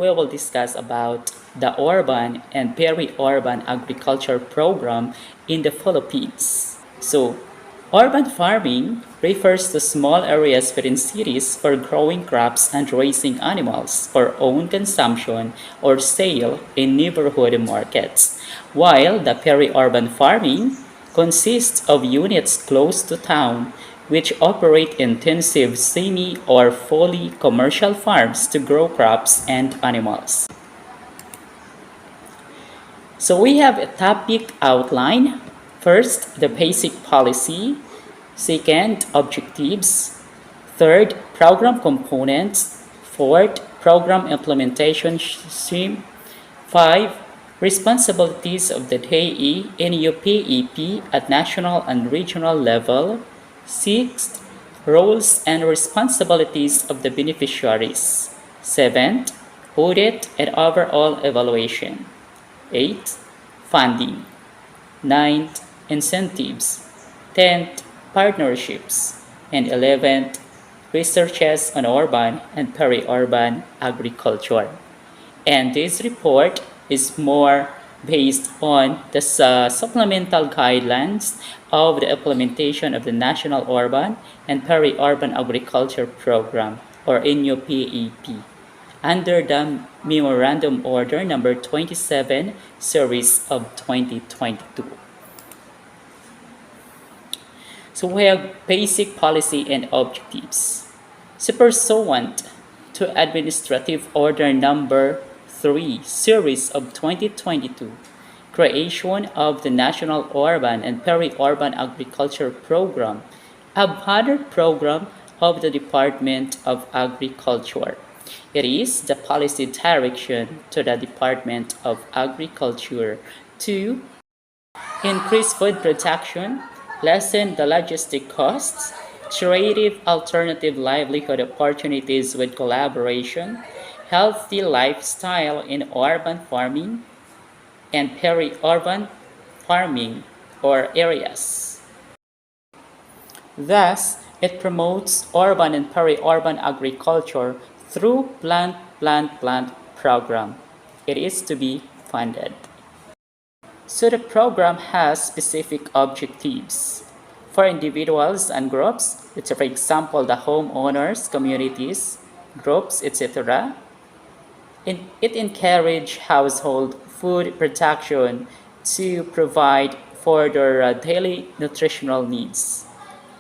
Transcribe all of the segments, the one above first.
we will discuss about the urban and peri-urban agriculture program in the Philippines. So, urban farming refers to small areas within cities for growing crops and raising animals for own consumption or sale in neighborhood markets, while the peri-urban farming consists of units close to town which operate intensive semi or fully commercial farms to grow crops and animals. So we have a topic outline. First, the basic policy. Second, objectives. Third, program components. Fourth, program implementation stream. Five, responsibilities of the DAE in UPEP at national and regional level. Sixth, roles and responsibilities of the beneficiaries. Seventh, audit and overall evaluation. 8. Funding. 9th. Incentives. 10th. Partnerships. And 11th. Researches on urban and peri-urban agriculture. And this report is more based on the supplemental guidelines of the implementation of the National Urban and Peri-Urban Agriculture Program, or NUPAP, under the Memorandum Order number 27, series of 2022. So we have basic policy and objectives. So pursuant to Administrative Order number 3, series of 2022, creation of the National Urban and Peri-Urban Agriculture Program, a banner program of the Department of Agriculture. It is the policy direction to the Department of Agriculture to increase food production, lessen the logistic costs, creative alternative livelihood opportunities with collaboration, healthy lifestyle in urban farming and peri-urban farming or areas. Thus, it promotes urban and peri-urban agriculture through plant program. It is to be funded. So the program has specific objectives. For individuals and groups, it's for example the homeowners, communities, groups, etc. It encourages household food production to provide for their daily nutritional needs.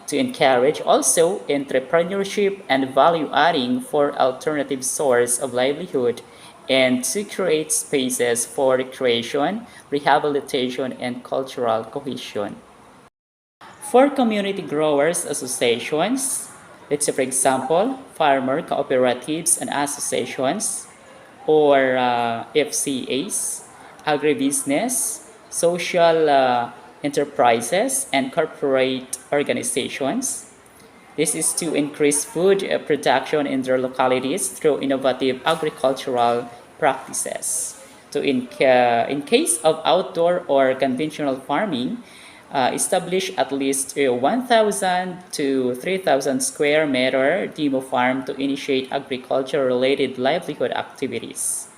To encourage also entrepreneurship and value adding for alternative source of livelihood, and to create spaces for recreation, rehabilitation, and cultural cohesion. For community growers associations, let's say for example, farmer cooperatives and associations, or FCAs, agribusiness, social enterprises, and corporate organizations. This is to increase food production in their localities through innovative agricultural practices. In case of outdoor or conventional farming, establish at least a 1,000 to 3,000 square meter demo farm to initiate agriculture-related livelihood activities.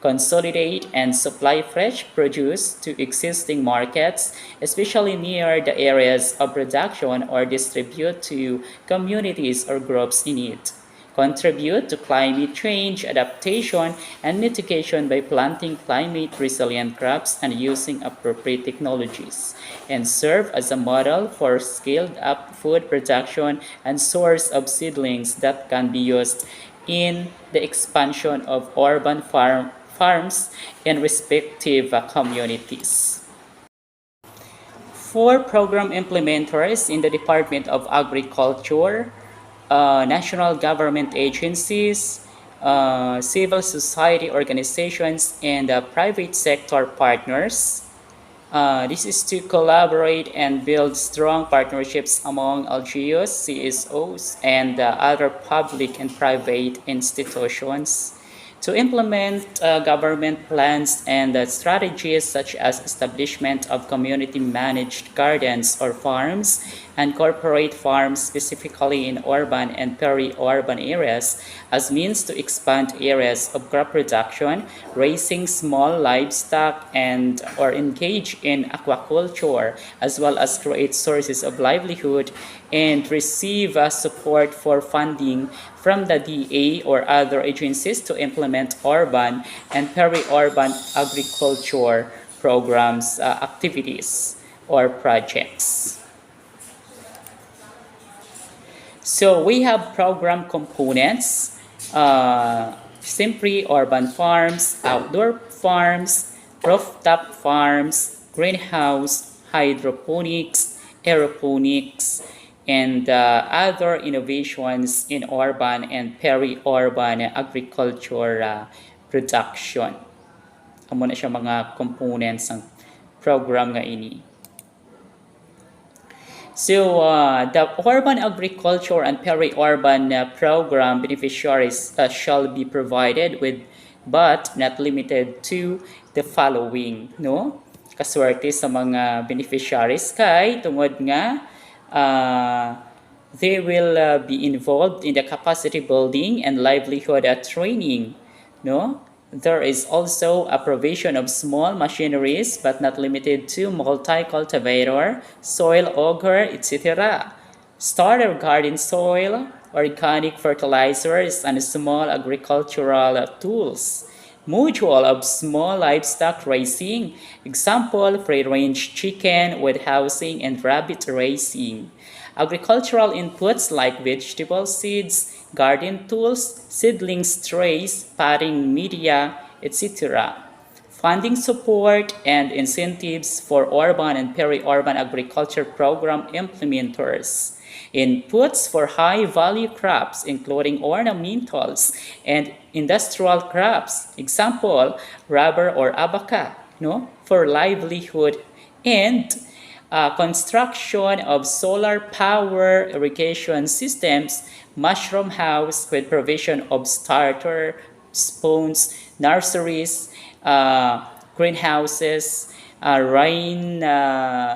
Consolidate and supply fresh produce to existing markets, especially near the areas of production, or distribute to communities or groups in need. Contribute to climate change adaptation and mitigation by planting climate-resilient crops and using appropriate technologies, and serve as a model for scaled-up food production and source of seedlings that can be used in the expansion of urban farms in respective communities. For program implementers in the Department of Agriculture, national government agencies, civil society organizations, and private sector partners. This is to collaborate and build strong partnerships among LGUs, CSOs, and other public and private institutions to implement government plans and strategies such as establishment of community-managed gardens or farms, and corporate farms specifically in urban and peri-urban areas as means to expand areas of crop production, raising small livestock and or engage in aquaculture, as well as create sources of livelihood and receive support for funding from the DA or other agencies to implement urban and peri-urban agriculture programs, activities, or projects. So we have program components, simply urban farms, outdoor farms, rooftop farms, greenhouse, hydroponics, aeroponics, and other innovations in urban and peri-urban agriculture production. Amo na siya mga components ng program nga ini. So, the urban agriculture and peri-urban program beneficiaries shall be provided with, but not limited to, the following, no? Kaswerte sa mga beneficiaries kay tungod nga they will be involved in the capacity building and livelihood training, no? There is also a provision of small machineries but not limited to multi-cultivator, soil auger, etc. Starter garden soil, organic fertilizers, and small agricultural tools. Module of small livestock raising, example free-range chicken with housing and rabbit raising. Agricultural inputs like vegetable seeds, garden tools, seedlings trays, potting media, etc. Funding support and incentives for urban and peri-urban agriculture program implementers. Inputs for high-value crops including ornamentals and industrial crops, example, rubber or abaca, no, for livelihood, and construction of solar power irrigation systems, mushroom house with provision of starter, spawns, nurseries, greenhouses, rain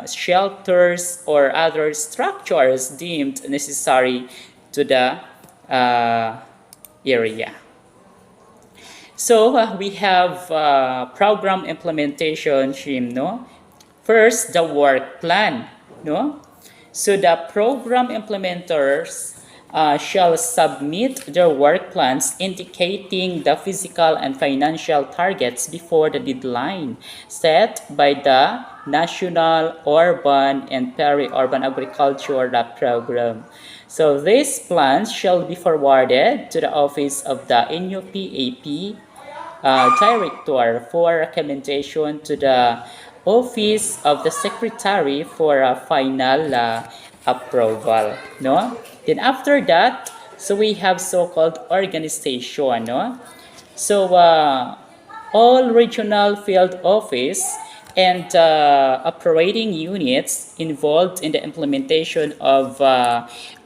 shelters, or other structures deemed necessary to the area. So we have program implementation scheme, no? First, the work plan, no? So the program implementers shall submit their work plans indicating the physical and financial targets before the deadline set by the National Urban and Peri-Urban Agriculture Program. So these plans shall be forwarded to the office of the NUPAP director for recommendation to the office of the secretary for a final approval, no? Then after that, so we have so-called organization, no? So all regional field office and operating units involved in the implementation of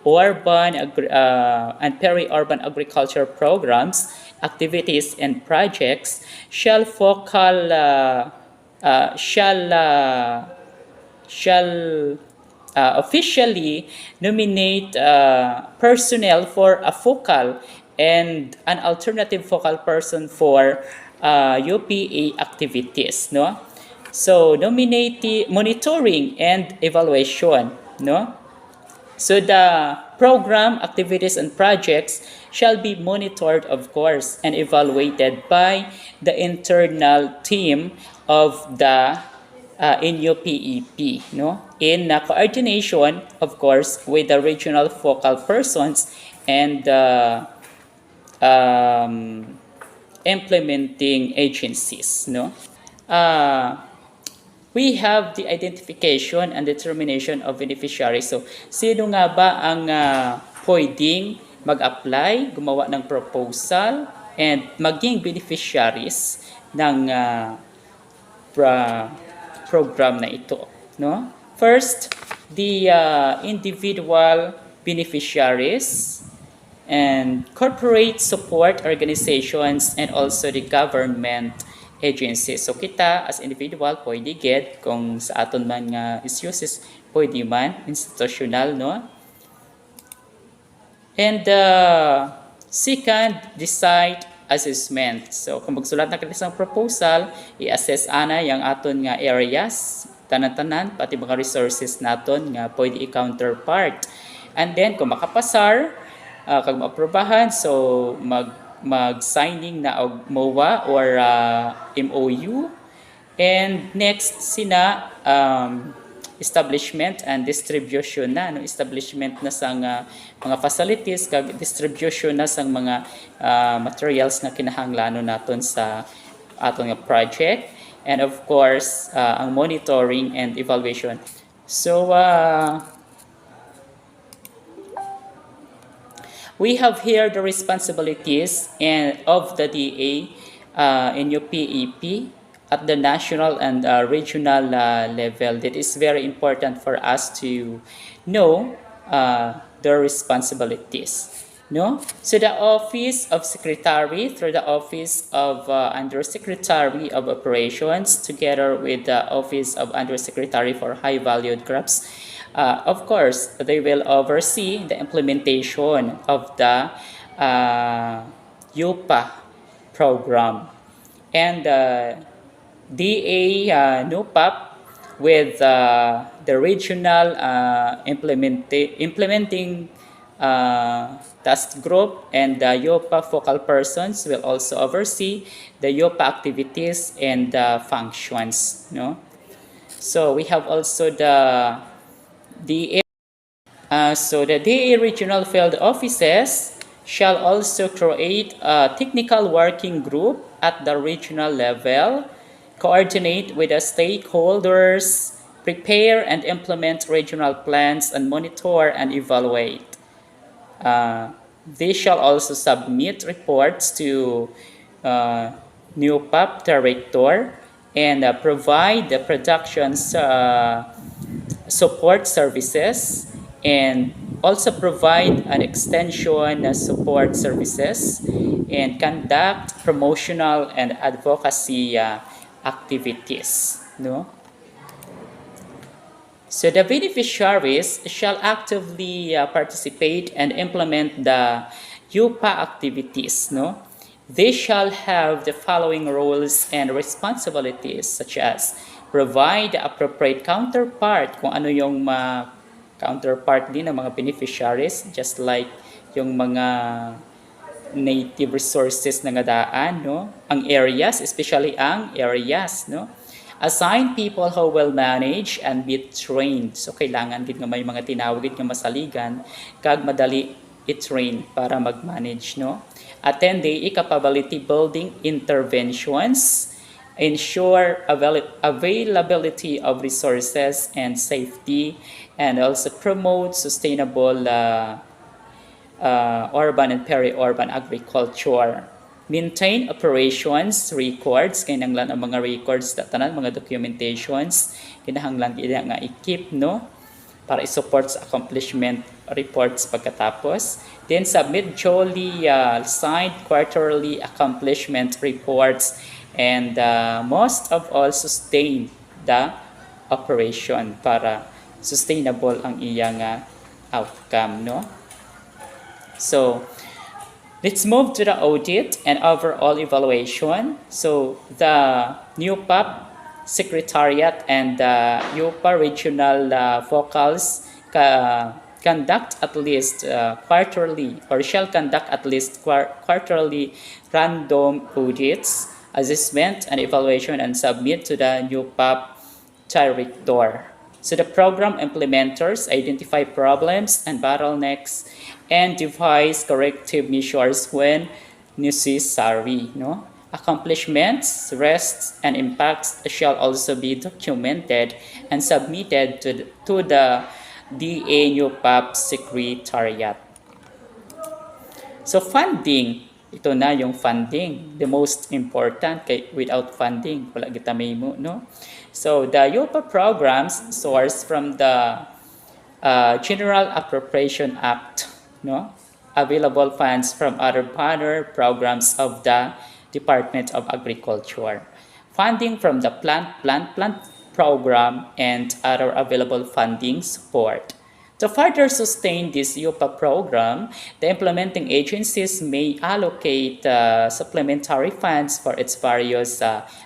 urban and peri-urban agriculture programs, activities, and projects shall officially nominate personnel for a focal and an alternative focal person for UPA activities, no? So monitoring and evaluation, no? So the program, activities, and projects shall be monitored, of course, and evaluated by the internal team of the NUPEP, no? In coordination, of course, with the regional focal persons and implementing agencies, no? We have the identification and determination of beneficiaries. So, sino nga ba ang pwedeng mag-apply, gumawa ng proposal, and maging beneficiaries ng program na ito, no? First, the individual beneficiaries and corporate support organizations and also the government agencies. So kita as individual pwede get kung sa aton man nga issues pwede man, institutional, no? And second, decide assessment. So, kung magsulat na kita sa proposal, i-assess ana yung aton nga areas, tanan-tanan, pati mga resources naton nga pwede i-counterpart. And then, kung makapasar, kag maaprobahan, so mag-signing na og MOA or MOU. And next, sina establishment and distribution na, no? Establishment na sang mga facilities kag distribution na sang mga materials na kinahanglanon naton sa aton nga project, and of course ang monitoring and evaluation. So we have here the responsibilities of the DA in your PEP at the national and regional level. That is very important for us to know their responsibilities. No? So the Office of Secretary through the Office of Undersecretary of Operations together with the Office of Undersecretary for High Valued Crops, of course, they will oversee the implementation of the UPA program. And DA NUPAP with the regional implementing task group, and the YOPA focal persons will also oversee the YOPA activities and functions. No? So we have also the DA. So the DA regional field offices shall also create a technical working group at the regional level, coordinate with the stakeholders, prepare and implement regional plans, and monitor and evaluate. They shall also submit reports to new PAP director and provide the production support services, and also provide an extension support services, and conduct promotional and advocacy activities. No? So the beneficiaries shall actively participate and implement the UPA activities. No? They shall have the following roles and responsibilities, such as provide the appropriate counterpart, kung ano yung counterpart din ng mga beneficiaries, just like yung mga native resources na nga daan, no? Ang areas, especially ang areas, no? Assign people who will manage and be trained. So kailangan gid nga may mga tinawag gid nga masaligan kag madali i-train para mag-manage, no? Attend the capability building interventions, ensure availability of resources and safety, and also promote sustainable urban and peri-urban agriculture. Maintain operations records, kinahanglan ang mga records, tanan mga documentations, kinahanglan ila nga i-keep, no? Para i-support sa accomplishment reports pagkatapos. Then submit duly signed quarterly accomplishment reports, and most of all sustain the operation para sustainable ang iyang outcome, no? So let's move to the audit and overall evaluation. So the new PAP Secretariat and the UPA regional focals conduct at least quarterly, or shall conduct at least quarterly random audits, assessment and evaluation, and submit to the new PAP director. So the program implementers identify problems and bottlenecks and devise corrective measures when necessary. No? Accomplishments, rests, and impacts shall also be documented and submitted to the DA New PAP Secretariat. So funding, ito na yung funding, the most important, kay without funding wala kita mo, no? So the UPA programs source from the General Appropriation Act, no? Available funds from other partner programs of the Department of Agriculture. Funding from the plant program, and other available funding support. To further sustain this UPA program, the implementing agencies may allocate supplementary funds for its various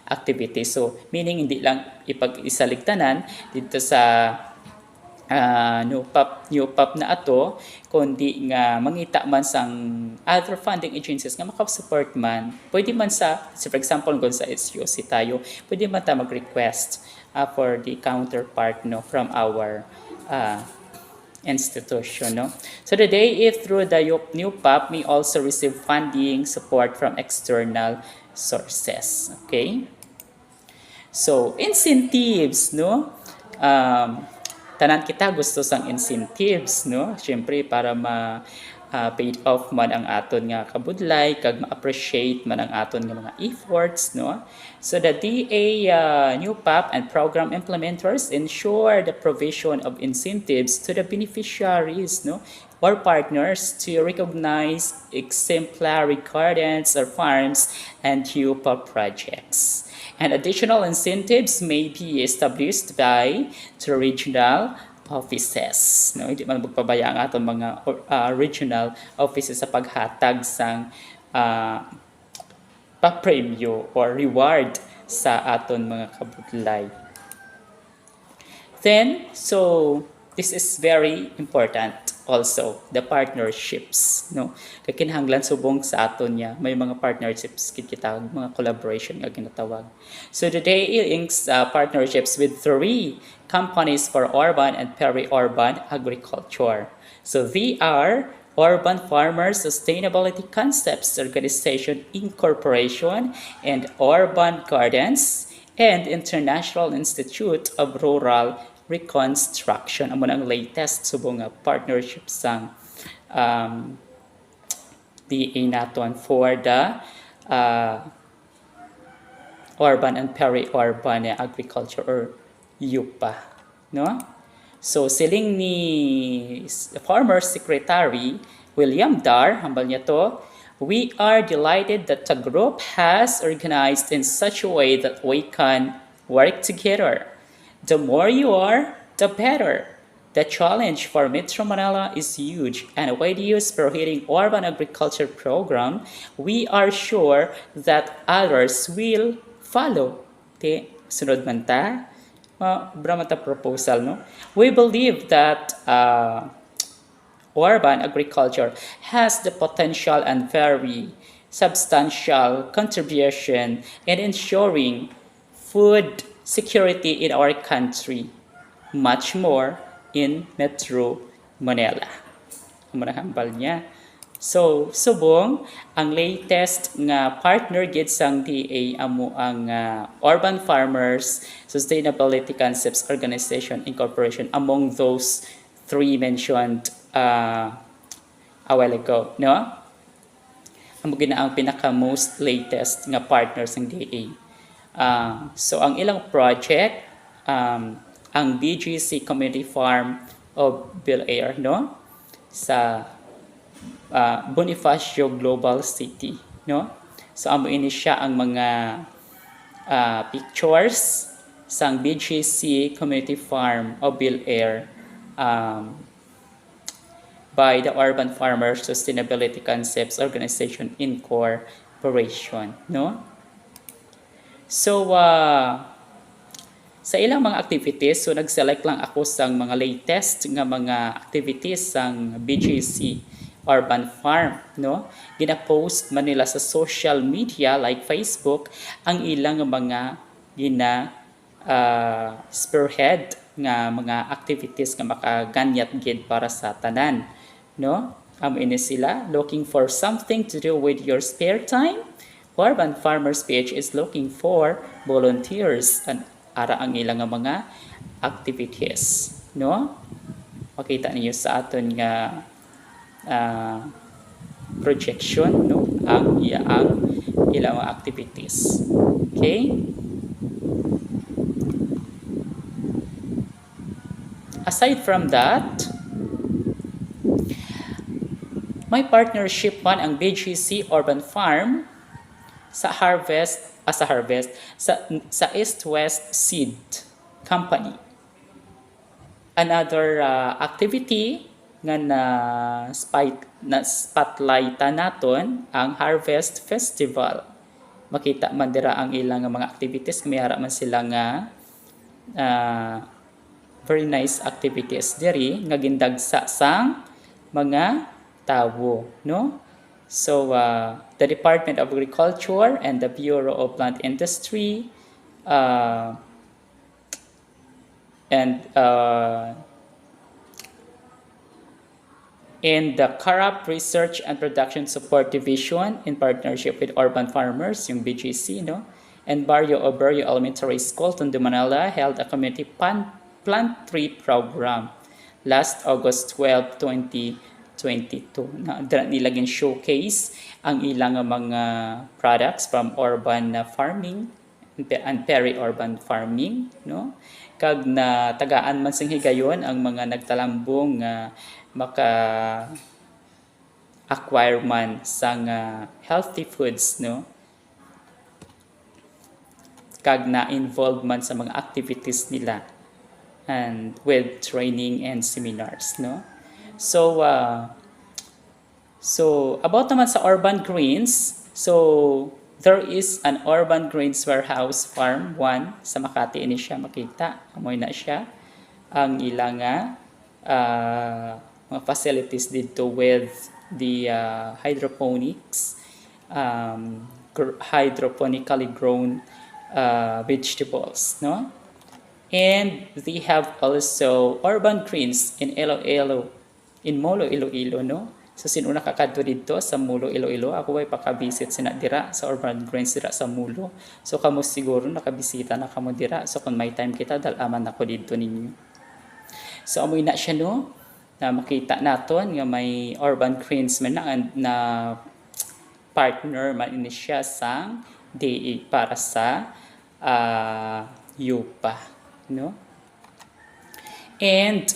activities. So, meaning hindi lang ipag-isaligtanan dito sa new pop na ato, kundi nga mangita man sang other funding agencies nga makasupport man. Pwede man for example, kung sa SUC tayo, pwede man ta mag-request for the counterpart no, from our institution. No? So the DAE through the new PAP may also receive funding support from external sources. Okay? So, incentives, no? Tanan kita gusto sang incentives, no? Siyempre, para paid off man ang aton nga kabudlay, kag ma-appreciate man ang aton nga mga efforts, no? So the DA new PAP and program implementers ensure the provision of incentives to the beneficiaries, no? Or partners to recognize exemplary gardens or farms and UPA projects. And additional incentives may be established by the regional offices. No, hindi man magpabaya ang aton mga regional offices sa paghatag sang pa-premyo or reward sa aton mga kabudlay. Then, so this is very important also, the partnerships, no? Kaya kinahanglan subong sa aton niya, may mga partnerships kita, mga collaboration nga ginatawag. So today, inks partnerships with 3 companies for urban and peri-urban agriculture. So they are Urban Farmers Sustainability Concepts Organization Incorporation and Urban Gardens and International Institute of Rural Reconstruction. Amo ang latest subong partnership sang DA naton for the urban and peri-urban agriculture or UPA, no? So siling ni Farmer Secretary William Dar, hambal niya to, we are delighted that the group has organized in such a way that we can work together. The more you are, the better. The challenge for Metro Manila is huge, and with use prohibiting urban agriculture program, we are sure that others will follow. Sunod man ta? Bramata proposal, no? We believe that urban agriculture has the potential and very substantial contribution in ensuring food security in our country, much more in Metro Manila. Marahambal niya. So, subong, ang latest nga partner gid sang DA amo ang Urban Farmers Sustainability Concepts Organization Incorporation among those 3 mentioned a while ago, no? Amo gina ang pinaka most latest nga partners ng DA. So ang ilang project ang BGC Community Farm of Bel-Air, no? Sa Bonifacio Global City, no? So amo ini siya ang mga pictures sang BGC Community Farm of Bel-Air by the Urban Farmers Sustainability Concepts Organization Incorporation, no? So sa ilang mga activities, so nag-select lang ako sang mga latest nga mga activities sang BGC Urban Farm, no? Gina-post man nila sa social media like Facebook ang ilang mga spearhead nga mga activities nga makaganyat gid para sa tanan, no? Ini sila looking for something to do with your spare time. Urban Farmers PH is looking for volunteers and ara ang ilang mga activities, no? Makita niyo sa aton nga projection, no? Ang ilang activities. Okay? Aside from that, may partnership man ang BGC Urban Farm sa East-West Seed, company. Another activity nga na spotlightan naton ang Harvest Festival. Makita man dira ang ilang mga activities, may ara man sila nga very nice activities diri nga gindagsa sang mga tawo, no? So the Department of Agriculture and the Bureau of Plant Industry and in the Carap Research and Production Support Division in partnership with Urban Farmers, yung BGC, no? And Barrio Oberrio Elementary School, Tondo, Manila, held a community plant tree program last August 12, 2022. Nilagyan showcase ang ilang mga products from urban farming and peri-urban farming, no? Kag na tagaan man sing higayon ang mga nagtalambong maka acquire man sang healthy foods, no? Kag na involved man sa mga activities nila and with training and seminars, no? So about naman sa urban greens, so there is an urban greens warehouse farm 1 sa Makati. Ini siya makita, amoy na siya ang ilang mga facilities dito with the hydroponics, hydroponically grown vegetables, no? And they have also urban greens in Iloilo, in Molo, Iloilo, no? So sino nakakadto dito sa Molo, Iloilo? Ako ay paka-visit sina dira sa urban greens dira sa Molo. So kamo siguro nakabisita na kamo dira. So kung may time kita dalaman ako dito ninyo. So amoy na siya, no? Na makita naton nga may urban greens man na partner man ini siya sa DA para sa yupa, no? And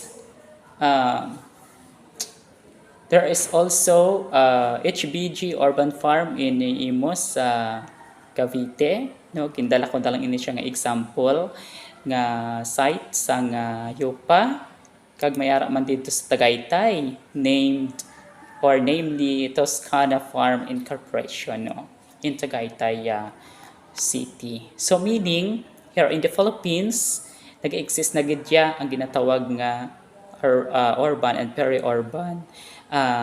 there is also HBG Urban Farm in Imos, Cavite, no? Kindala ko dalang ini siya nga example nga site sa yupa. Kag may ara man dito sa Tagaytay, namely Toscana Farm Incorporation, no? In Tagaytay City. So meaning, here in the Philippines, nag-exist na gidya ang ginatawag nga urban and peri-urban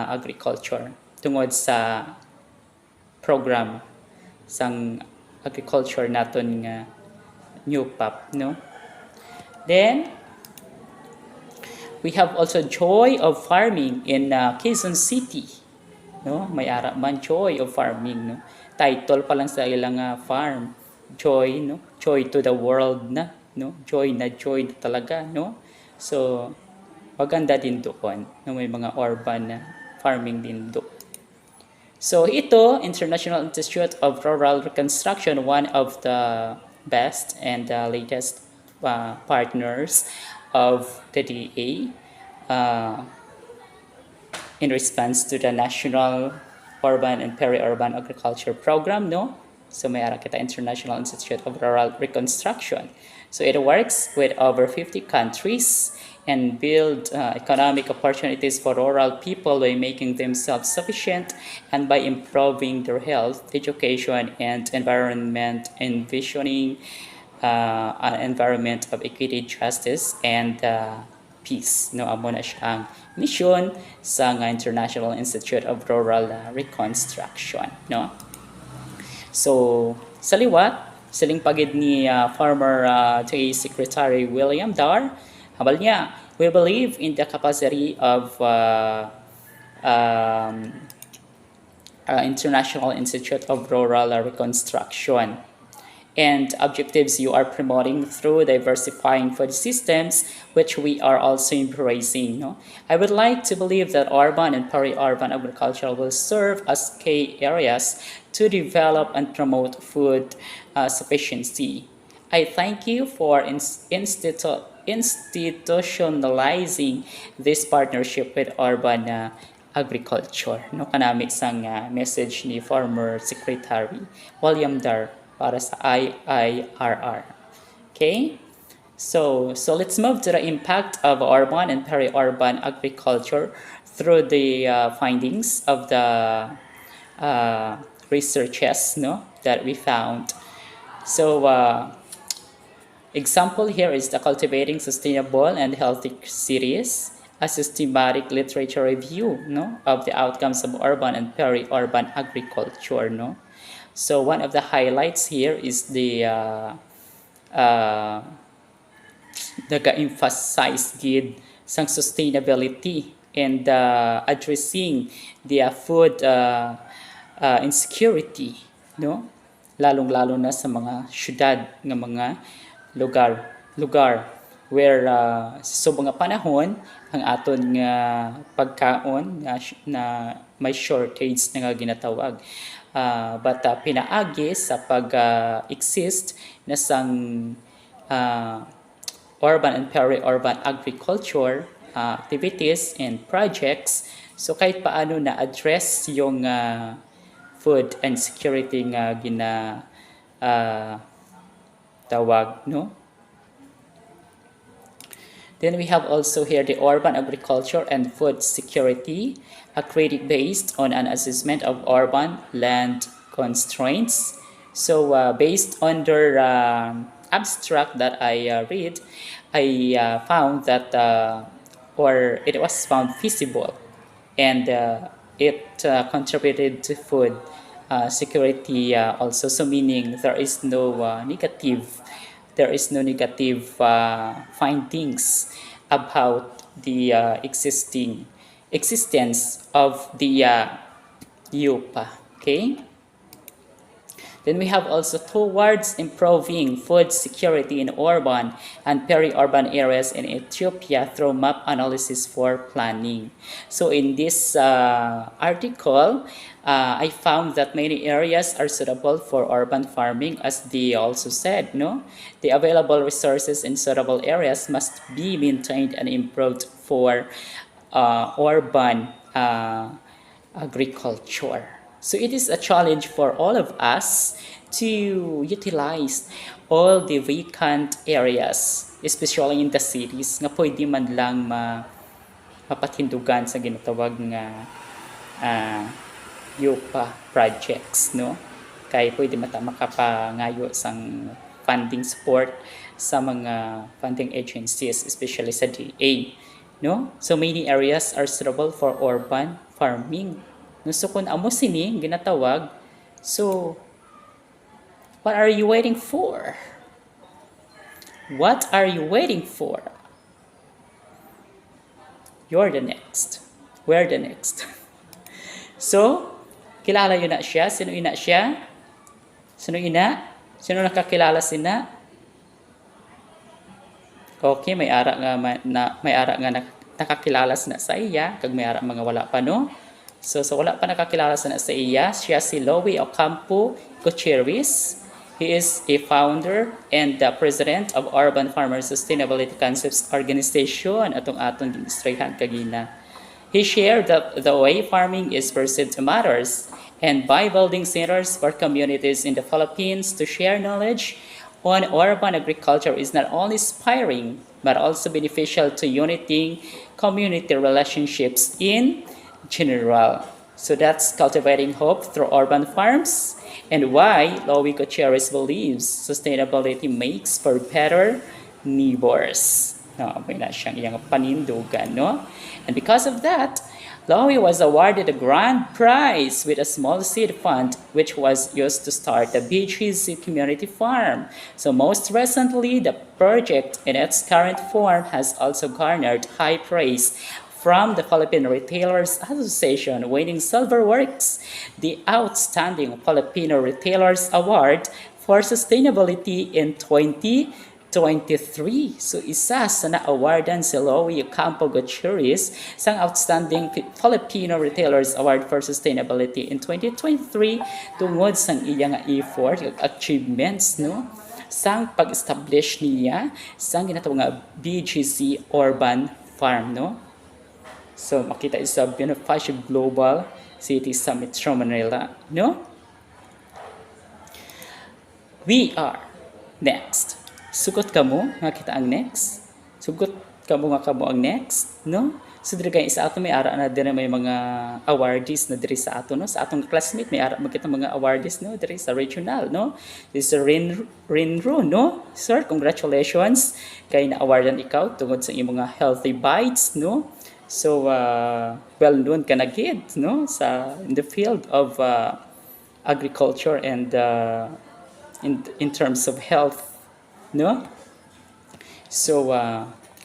agriculture tungod sa program sang agriculture naton nga new PAP, no? Then we have also Joy of Farming in Quezon City, no? May ara man Joy of Farming, no? Title pa lang sa ilang farm, Joy, no? Joy to the world na, no? Joy na talaga, no? So maganda din doon, no? May mga urban farming din doon. So ito, International Institute of Rural Reconstruction, one of the best and latest partners of the DA in response to the National Urban and Peri-Urban Agriculture Program, no? So may ara kita International Institute of Rural Reconstruction. So it works with over 50 countries and build economic opportunities for rural people by making them self-sufficient and by improving their health, education, and environment, envisioning an environment of equity, justice, and peace. No, amo na siya ang mission sa International Institute of Rural Reconstruction, no? So sa liwat, siling pagid ni former TA Secretary William Dar, habal niya, we believe in the capacity of International Institute of Rural Reconstruction and objectives you are promoting through diversifying food systems, which we are also embracing. No? I would like to believe that urban and peri-urban agriculture will serve as key areas to develop and promote food sufficiency. I thank you for institutionalizing this partnership with urban agriculture. No, kanami sang message ni former Secretary William Dar para sa IIRR. Okay? So let's move to the impact of urban and peri-urban agriculture through the findings of the uh, researches, no, that we found. So example here is the Cultivating Sustainable and Healthy series, a systematic literature review, no, of the outcomes of urban and peri-urban agriculture, no. So one of the highlights here is the uh, nag-emphasize gid sang sustainability and addressing the food insecurity, no, lalong-lalo na sa mga syudad ng mga lugar where sa mga panahon ang aton nga pagkaon na may shortage na nga ginatawag, but pinaagi sa pag-exist na sang uh, urban and peri-urban agriculture activities and projects. So kahit paano na-address yung food and security nga uh, tawag, no? Then we have also here the urban agriculture and food security, a critic based on an assessment of urban land constraints. So based on their abstract that I read, I found that or it was found feasible and it contributed to food security also. So meaning there is no negative findings about the existence of the yupa. Okay. Then we have also towards improving food security in urban and peri-urban areas in Ethiopia through map analysis for planning. So in this article, I found that many areas are suitable for urban farming, as they also said, no? The available resources in suitable areas must be maintained and improved for urban agriculture. So it is a challenge for all of us to utilize all the vacant areas, especially in the cities, nga pwede man lang mapatindugan sa ginatawag nga yupa projects, no? Kaya pwede makapangayo sang funding support sa mga funding agencies, especially sa DA, no? So many areas are suitable for urban farming. No, so kung amo sini ginatawag, so what are you waiting for? What are you waiting for? You're the next. We're the next. So, kilala yun na siya. Sino ina siya? Sino ina? Sino nakakilala sina? Okay, may ara nga nakakilala sina sa iya, kag may ara mga wala pa, no? So wala pa nakakilala sa iya, siya si Louie Ocampo Gutierrez. He is a founder and the president of Urban Farmer Sustainability Concepts Organization atong administrahan kagina. He shared that the way farming is perceived matters, and by building centers for communities in the Philippines to share knowledge on urban agriculture is not only inspiring but also beneficial to uniting community relationships in general. So that's cultivating hope through urban farms, and why Louie Gutierrez believes sustainability makes for better neighbors. No, may na siyang iyang panindugan, no? And because of that, Louie was awarded a grand prize with a small seed fund, which was used to start the BGC community farm. So most recently, the project in its current form has also garnered high praise from the Philippine Retailers Association, winning Silverworks, the Outstanding Filipino Retailers Award for Sustainability in 2023. So isa sa na-awardan si Louie Ocampo Gutierrez sang Outstanding Filipino Retailers Award for Sustainability in 2023 tungod sang iyang effort ug achievements, no, sang pag-establish niya sang ginatawag nga BGC Urban Farm, no. So makita is a beneficial global city sa Metro Manila, no. We are next. Sugot ka mo nga kita ang next. Sugot ka mo nga kamo ang next, no? So diri kay sa ato may ara na diri may mga awardees na diri sa ato, no? Sa atong classmate may ara magkita mga awardees, no? Diri sa regional, no? This is Rinro, no? Sir, congratulations kay na-awardan ikaw tungod sa imong mga healthy bites, no? So well known ka na gid, no? Sa in the field of agriculture and in terms of health, no? So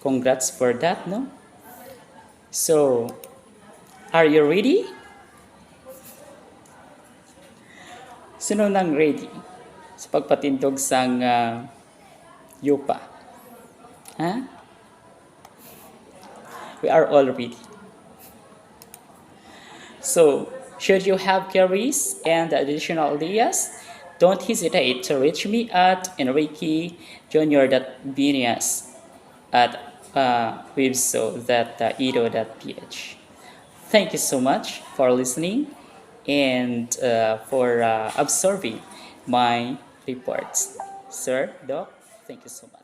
congrats for that, no? So are you ready? Sino nang ready sa pagpatindog sang yupa? Ha? We are all ready. So, should you have queries and additional ideas, don't hesitate to reach me at enriquejunior.binias at webso.edo.ph. Thank you so much for listening and for observing my reports. Sir, Doc, thank you so much.